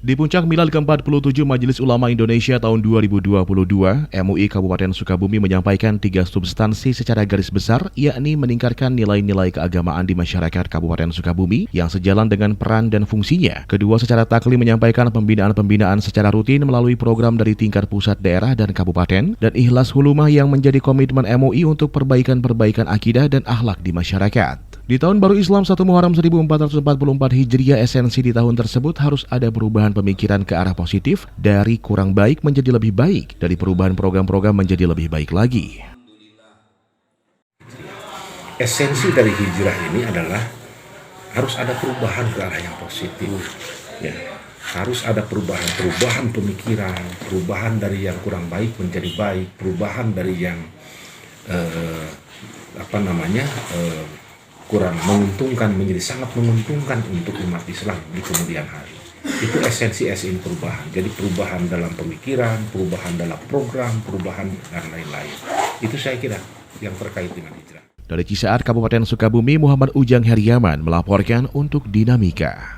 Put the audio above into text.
Di puncak Milad ke-47 Majelis Ulama Indonesia tahun 2022, MUI Kabupaten Sukabumi menyampaikan 3 substansi secara garis besar, yakni meningkatkan nilai-nilai keagamaan di masyarakat Kabupaten Sukabumi yang sejalan dengan peran dan fungsinya. Kedua, secara taklim menyampaikan pembinaan-pembinaan secara rutin melalui program dari tingkat pusat, daerah, dan kabupaten, dan ikhlas hulumah yang menjadi komitmen MUI untuk perbaikan-perbaikan akidah dan akhlak di masyarakat. Di tahun baru Islam 1 Muharram 1444 Hijriah, esensi di tahun tersebut harus ada perubahan pemikiran ke arah positif, dari kurang baik menjadi lebih baik, dari perubahan program-program menjadi lebih baik lagi. Esensi dari hijrah ini adalah harus ada perubahan ke arah yang positif. Ya, harus ada perubahan pemikiran, perubahan dari yang kurang baik menjadi baik, perubahan dari yang kurang menguntungkan menjadi sangat menguntungkan untuk umat Islam di kemudian hari. Itu esensi perubahan. Jadi perubahan dalam pemikiran, perubahan dalam program, perubahan dan lain-lain. Itu saya kira yang terkait dengan hijrah. Dari Cisaat, Kabupaten Sukabumi, Muhammad Ujang Heriaman melaporkan untuk Dinamika.